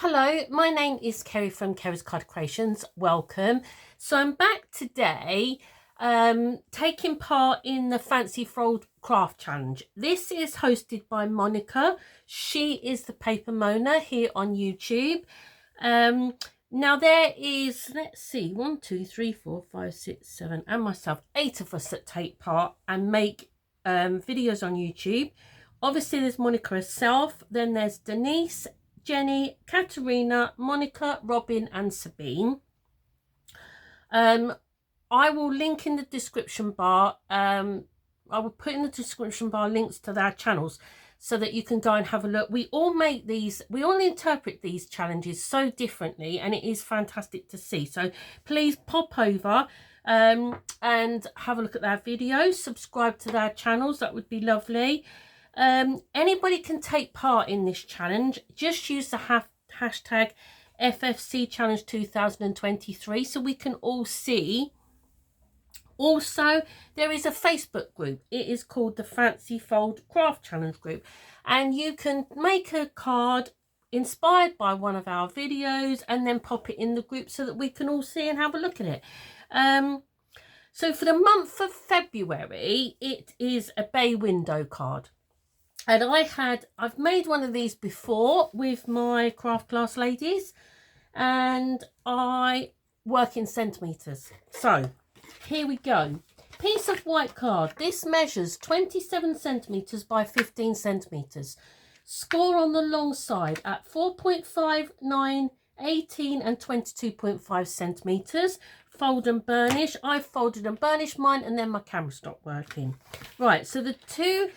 Hello, my name is Kerry from Kerry's Card Creations. Welcome. So I'm back today taking part in the Fancy Fold Craft Challenge. This is hosted by Monica. She is the Paper Mona here on YouTube. Now there is, let's see, 1, 2, 3, 4, 5, 6, 7, and myself, 8 of us that take part and make videos on YouTube. Obviously there's Monica herself, then there's Denise, Jenny, Katerina, Monica, Robin and Sabine. I will link in the description bar. I will put in the description bar links to their channels so that you can go and have a look. We all make these, we all interpret these challenges so differently, and it is fantastic to see. So please pop over and have a look at their videos, subscribe to their channels, that would be lovely. Anybody can take part in this challenge. Just use the hashtag FFC Challenge 2023 so we can all see. Also, there is a Facebook group. It is called the Fancy Fold Craft Challenge group, and you can make a card inspired by one of our videos and then pop it in the group so that we can all see and have a look at it. So for the month of February, it is a bay window card. And I've made one of these before with my craft class ladies, and I work in centimetres. So here we go. Piece of white card. This measures 27 centimetres by 15 centimetres. Score on the long side at 4.5, 9, 18 and 22.5 centimetres. Fold and burnish. I've folded and burnished mine, and then my camera stopped working. Right, so the two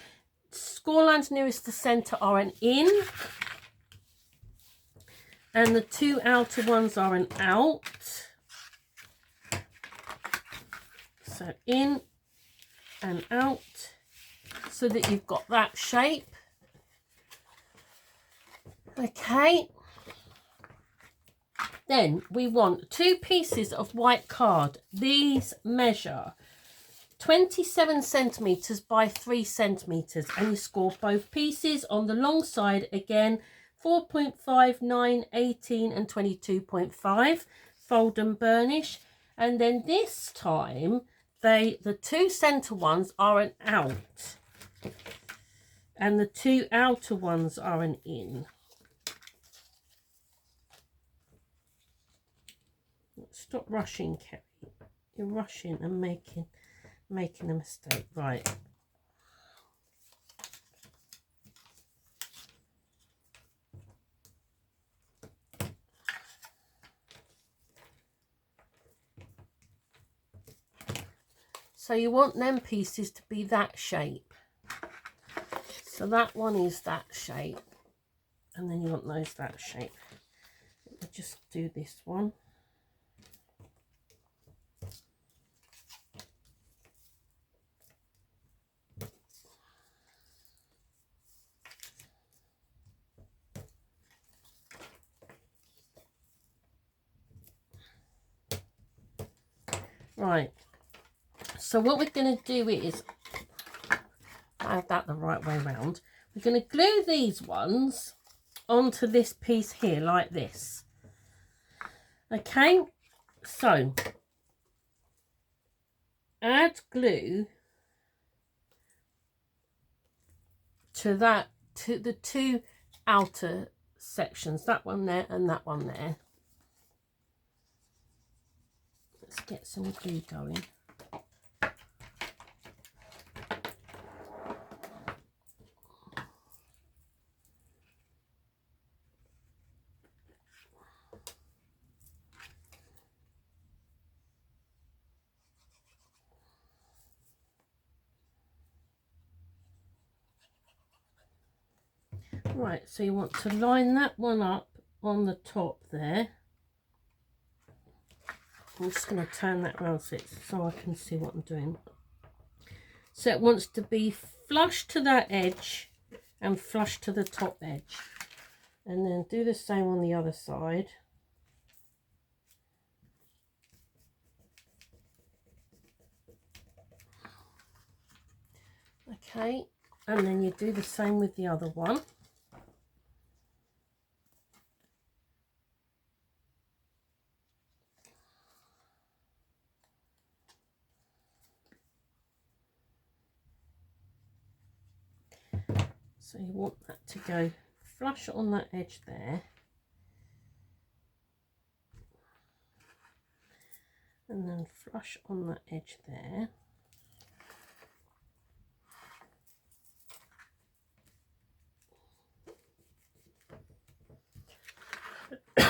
score lines nearest the centre are an in, and the two outer ones are an out. So in and out, so that you've got that shape. Okay. Then we want two pieces of white card. These measure 27 centimetres by 3 centimetres, and you score both pieces on the long side again, 4.5, 9, 18 and 22.5. Fold and burnish, and then this time the two centre ones are an out and the two outer ones are an in. Stop rushing, Kerry. You're rushing and making a mistake. Right. So you want them pieces to be that shape. So that one is that shape, and then you want those that shape. We'll just do this one. Right, so what we're going to do is, I have that the right way around, we're going to glue these ones onto this piece here like this. Okay, so add glue to the two outer sections, that one there and that one there. Let's get some glue going. Right, so you want to line that one up on the top there. I'm just going to turn that around so I can see what I'm doing. So it wants to be flush to that edge and flush to the top edge. And then do the same on the other side. Okay, and then you do the same with the other one. So you want that to go flush on that edge there. And then flush on that edge there.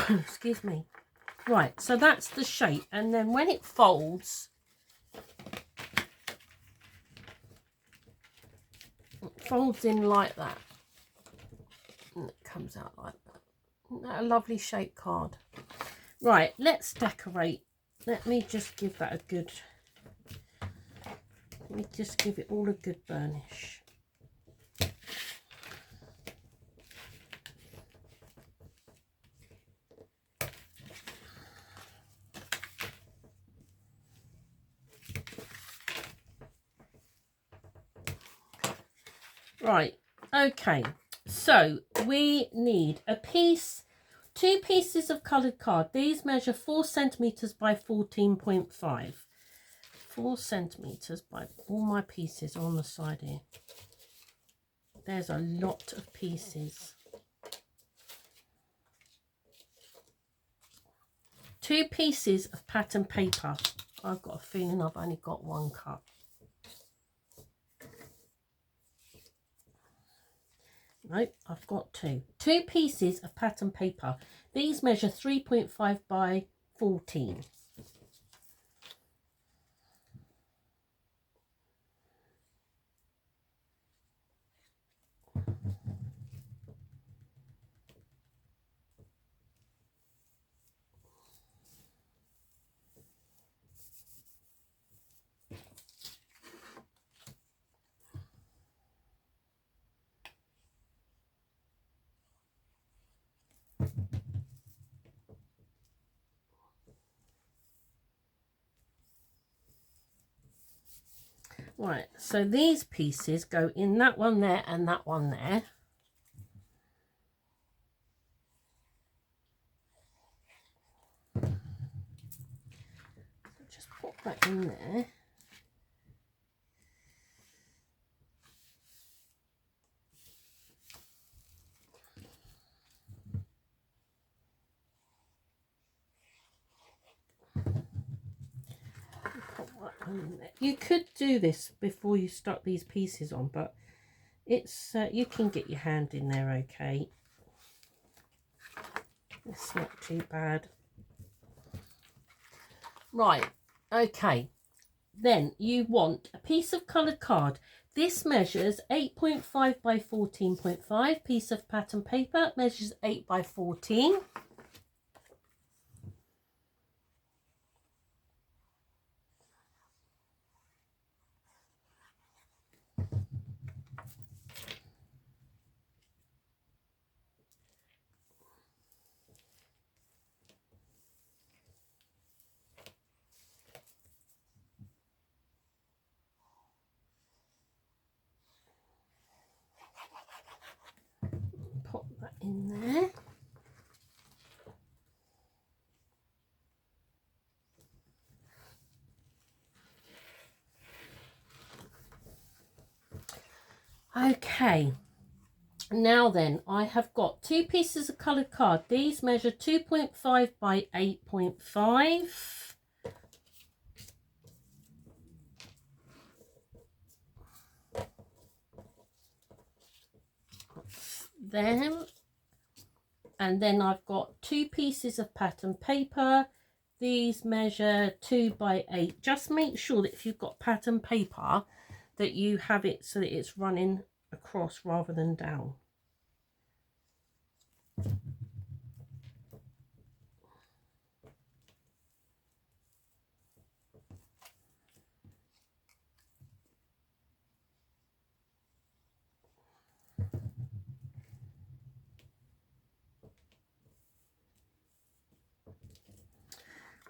Excuse me. Right, so that's the shape, and then when it folds, it folds in like that, and it comes out like that. Isn't that a lovely shape card? Right, let's decorate. Let me just give that a good, let me just give it all a good burnish. Right, okay, so we need a piece, 2 pieces of coloured card. These measure 4 centimetres by 14.5. 4 centimetres by, all my pieces are on the side here. There's a lot of pieces. 2 pieces of pattern paper. I've got a feeling I've only got 1 cut. Nope, I've got 2. 2 pieces of pattern paper. These measure 3.5 by 14. Right, so these pieces go in that one there and that one there. So just put that in there. You could do this before you stuck these pieces on, but it's you can get your hand in there okay. It's not too bad. Right, okay. Then you want a piece of coloured card. This measures 8.5 by 14.5. Piece of pattern paper measures 8 by 14. Pop that in there. Okay, now then, I have got 2 pieces of coloured card. These measure 2.5 by 8.5. Them. And then I've got 2 pieces of pattern paper. These measure 2 by 8. Just make sure that if you've got pattern paper that you have it so that it's running across rather than down.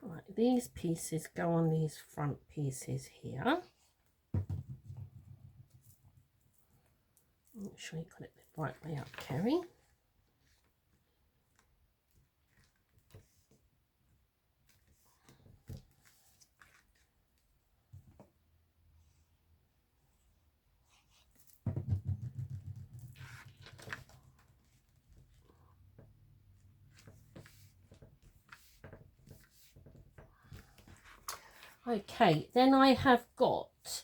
Right, these pieces go on these front pieces here. Make sure you got it the right way up, Kerry. Okay, then I have got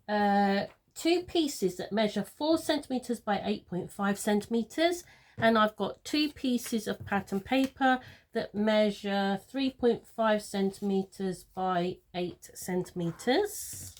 2 pieces that measure 4 centimeters by 8.5 centimeters, and I've got 2 pieces of pattern paper that measure 3.5 centimeters by 8 centimeters.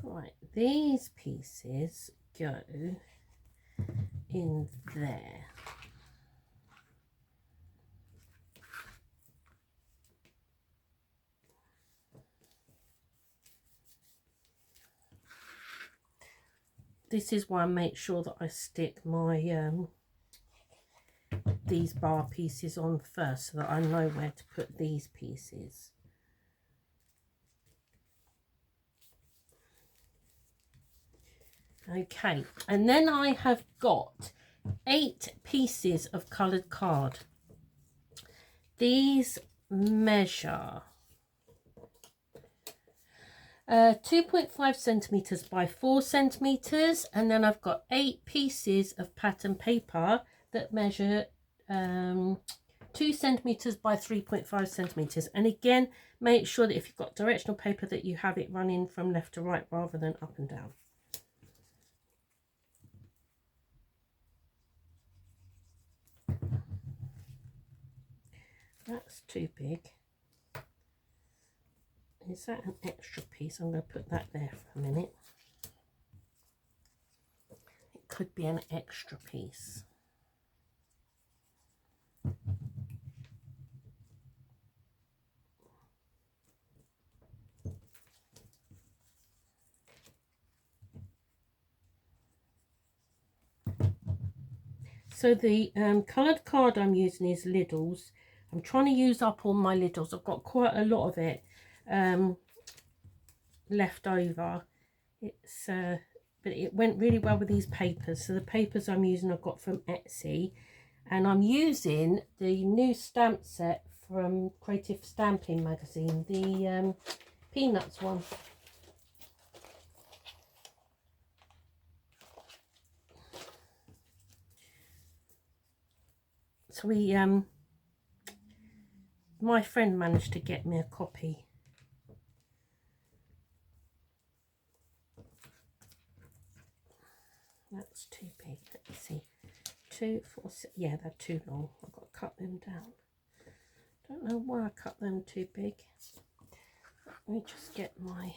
Right, these pieces go in there. This is why I make sure that I stick my these bar pieces on first, so that I know where to put these pieces. Okay, and then I have got 8 pieces of coloured card. These measure 2.5 centimeters by 4 centimeters, and then I've got 8 pieces of pattern paper that measure 2 centimeters by 3.5 centimeters. And again, make sure that if you've got directional paper that you have it running from left to right rather than up and down. That's too big. Is that an extra piece? I'm going to put that there for a minute. It could be an extra piece. So the coloured card I'm using is Lidl's. I'm trying to use up all my Lidl's. I've got quite a lot of it left over. It's but it went really well with these papers. So the papers I'm using I've got from Etsy, and I'm using the new stamp set from Creative Stamping magazine, the Peanuts one. So we my friend managed to get me a copy. That's too big. Let me see. 2, 4, 6. Yeah, they're too long. I've got to cut them down. Don't know why I cut them too big. Let me just get my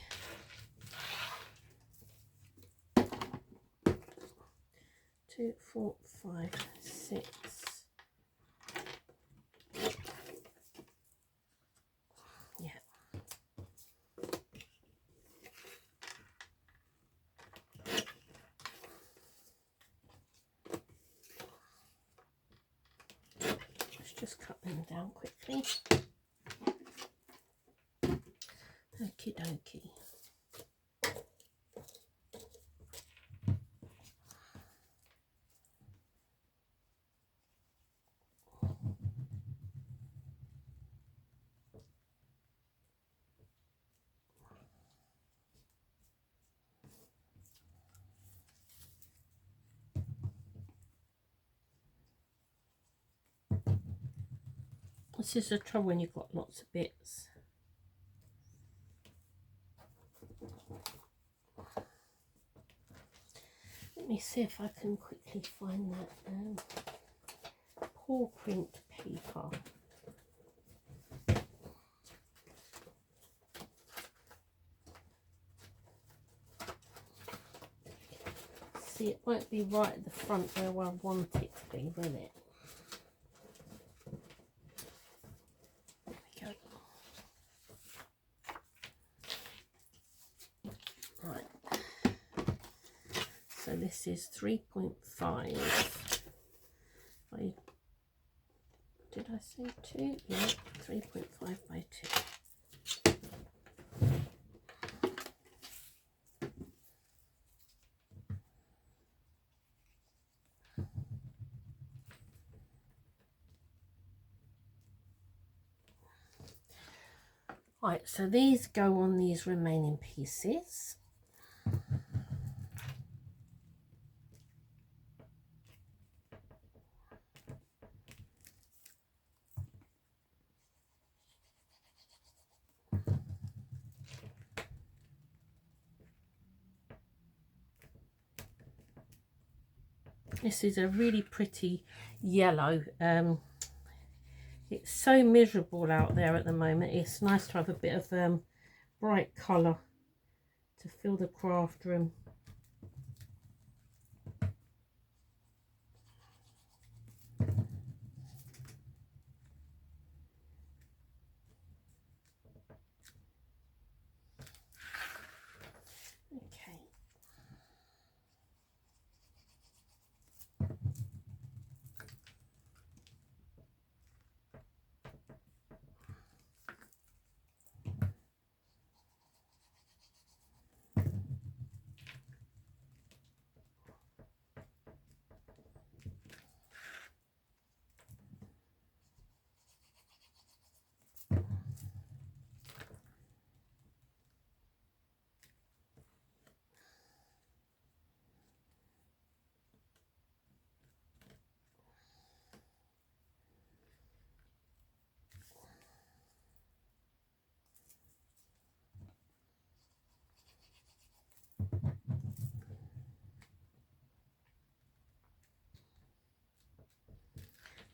2, 4, 5, 6. Yeah. Let's just cut them down quickly. Okie dokie. This is the trouble when you've got lots of bits. Let me see if I can quickly find that paw print paper. See, it won't be right at the front where I want it to be, will it? There we go. Right. So this is 3.5. Did I say 2? Yeah, 3.5 by 2. Right, so these go on these remaining pieces. This is a really pretty yellow. It's so miserable out there at the moment. It's nice to have a bit of bright colour to fill the craft room. Okay.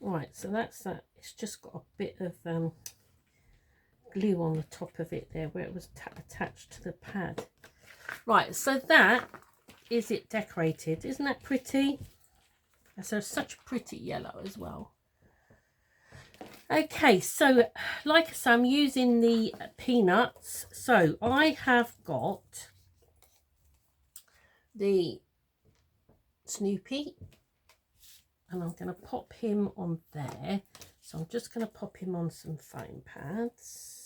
Right, so that's that. It's just got a bit of glue on the top of it there where it was attached to the pad. Right, so that is it decorated. Isn't that pretty? So such a pretty yellow as well. Okay, so like I say, I'm using the peanuts. So I have got the Snoopy, and I'm going to pop him on there. So I'm just going to pop him on some foam pads.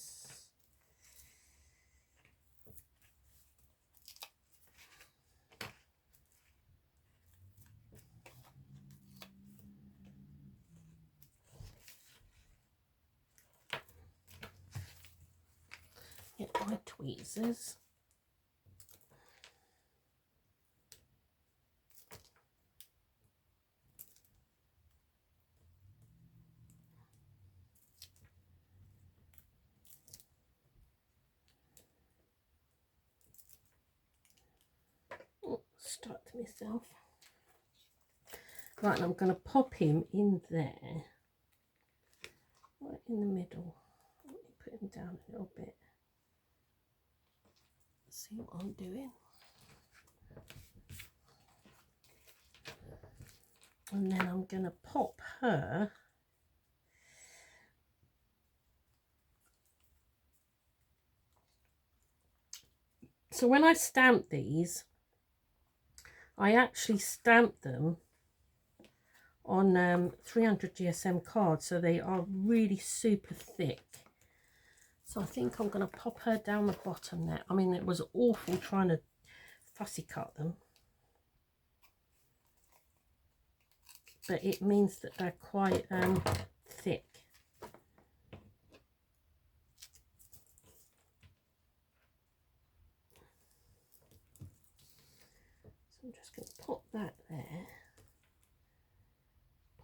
Get my tweezers. Oh, stuck to myself. Right, and I'm going to pop him in there, right in the middle. Let me put him down a little bit. See what I'm doing. And then I'm going to pop her so when I stamp these, I actually stamp them on 300 GSM cards, so they are really super thick. So I think I'm going to pop her down the bottom there. I mean, it was awful trying to fussy cut them, but it means that they're quite thick. So I'm just going to pop that there,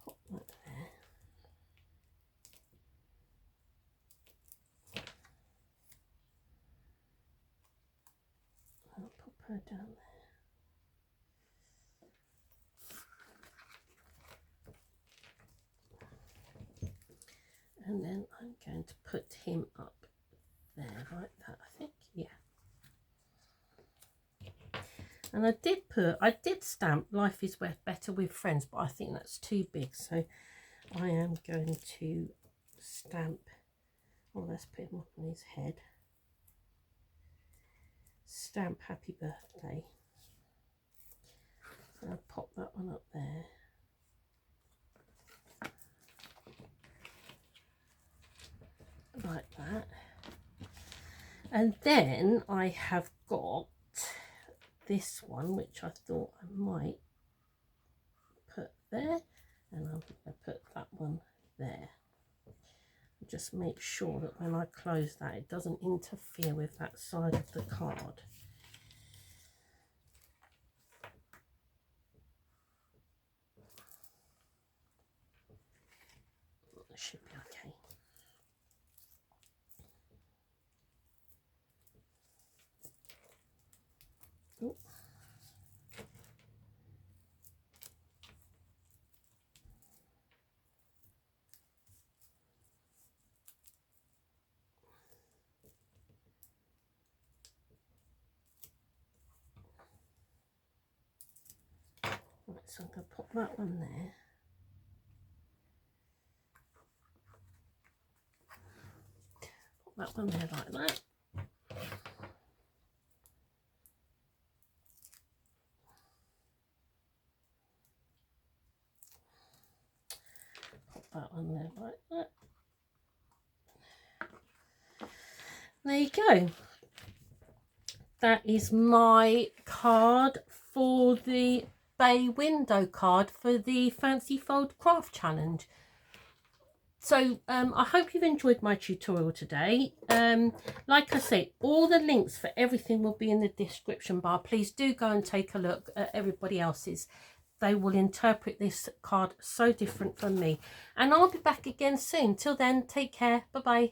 pop that there. I'll pop her down there. And then I'm going to put him up there like that, I think, yeah. And I did stamp Life is Better with Friends, but I think that's too big, so I am going to stamp, oh, let's put him up on his head. Stamp Happy Birthday. So I'll pop that one up there. Like that. And then I have got this one, which I thought I might put there, and I'm going to put that one there. Just make sure that when I close that, it doesn't interfere with that side of the card. It should be okay. Ooh. Right, so I'm going to pop that one there. Put that one there like that. Pop that one there like that. There you go. That is my card for the bay window card for the Fancy Fold Craft Challenge. So I hope you've enjoyed my tutorial today. Like I say, all the links for everything will be in the description bar. Please do go and take a look at everybody else's. They will interpret this card so different from me. And I'll be back again soon. Till then, take care. Bye-bye.